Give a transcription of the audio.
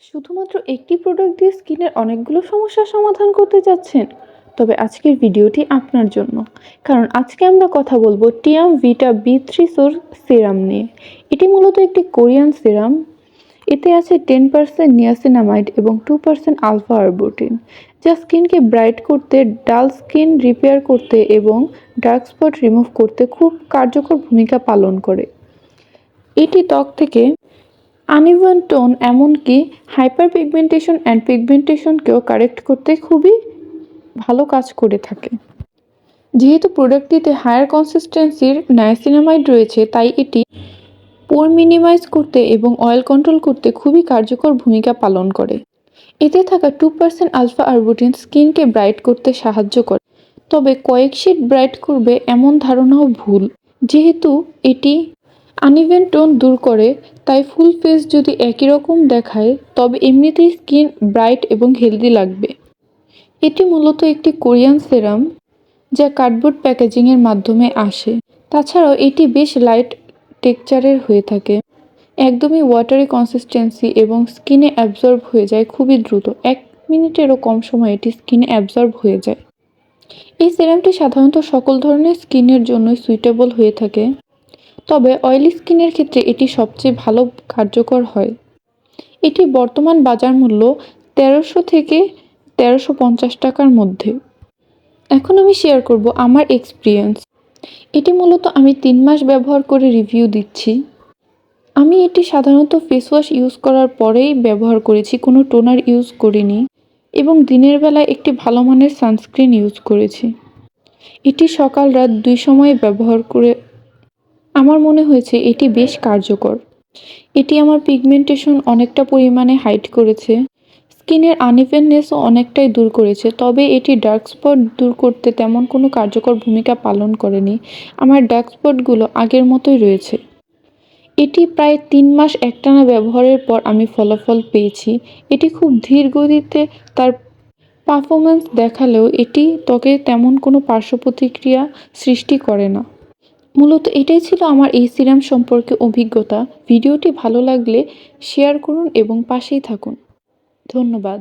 শুধুমাত্র একটি প্রোডাক্ট দিয়ে স্কিনের অনেকগুলো সমস্যার সমাধান করতে যাচ্ছেন? তবে আজকের ভিডিওটি আপনার জন্য। কারণ আজকে আমরা কথা বলবো টিয়াম ভিটা বি3 সোর সিরাম নিয়ে। এটি মূলত একটি কোরিয়ান সিরাম। এতে আছে 10% নিয়াসিনামাইড এবং 2% আলফা আরবুটিন, যা স্কিনকে ব্রাইট করতে, ডাল স্কিন রিপেয়ার করতে এবং ডার্ক স্পট রিমুভ করতে খুব কার্যকর ভূমিকা পালন করে। এটি ত্বক থেকে আনইভেন টোন এমনকি হাইপার পিগমেন্টেশন অ্যান্ড পিগমেন্টেশনকেও কারেক্ট করতে খুবই ভালো কাজ করে থাকে। যেহেতু প্রোডাক্টটিতে হায়ার কনসিস্টেন্সির নায়াসিনামাইড রয়েছে, তাই এটি পোর মিনিমাইজ করতে এবং অয়েল কন্ট্রোল করতে খুবই কার্যকর ভূমিকা পালন করে। এতে থাকা 2% আলফা আরবুটিন স্কিনকে ব্রাইট করতে সাহায্য করে। তবে কয়েক শেড ব্রাইট করবে এমন ধারণাও ভুল। যেহেতু এটি আনইভেন টোন দূর করে, তাই ফুল ফেস যদি একই রকম দেখায়, তবে এমনিতেই স্কিন ব্রাইট এবং হেলদি লাগবে। এটি মূলত একটি কোরিয়ান সেরাম, যা কার্ডবোর্ড প্যাকেজিংয়ের মাধ্যমে আসে। তাছাড়াও এটি বেশ লাইট টেক্সচারের হয়ে থাকে, একদমই ওয়াটারি কনসিস্টেন্সি এবং স্কিনে অ্যাবজর্ব হয়ে যায় খুবই দ্রুত। 1 মিনিটেরও কম সময়ে এটি স্কিনে অ্যাবজর্ব হয়ে যায়। এই সিরামটি সাধারণত সকল ধরনের স্কিনের জন্যই সুইটেবল হয়ে থাকে, তবে অয়েলি স্কিনের ক্ষেত্রে এটি সবচেয়ে ভালো কার্যকর হয়। এটি বর্তমান বাজার মূল্য 1300 থেকে 1350 টাকার মধ্যে। এখন আমি শেয়ার করব আমার এক্সপিরিয়েন্স। এটি মূলত আমি 3 মাস ব্যবহার করে রিভিউ দিচ্ছি। আমি এটি সাধারণত ফেস ওয়াশ ইউজ করার পরেই ব্যবহার করেছি, কোনো টোনার ইউজ করিনি এবং দিনের বেলায় একটি ভালো মানের সানস্ক্রিন ইউজ করেছি। এটি সকাল রাত 2 সময়ে ব্যবহার করে আমার মনে হয়েছে এটি বেশ কার্যকর। এটি আমার পিগমেন্টেশন অনেকটা পরিমাণে হাইড করেছে, স্কিনের আনইভেননেসও অনেকটাই দূর করেছে, তবে এটি ডার্ক স্পট দূর করতে তেমন কোনো কার্যকর ভূমিকা পালন করেনি। আমার ডার্ক স্পটগুলো আগের মতোই রয়েছে। এটি প্রায় 3 মাস একটানা ব্যবহারের পর আমি ফলাফল পেয়েছি। এটি খুব ধীর গতিতে তার পারফরম্যান্স দেখালেও এটি ত্বকে তেমন কোনো পার্শ্ব প্রতিক্রিয়া সৃষ্টি করে না। মূলত এটাই ছিল আমার এই সিরাম সম্পর্কে অভিজ্ঞতা। ভিডিওটি ভালো লাগলে শেয়ার করুন এবং পাশেই থাকুন। ধন্যবাদ।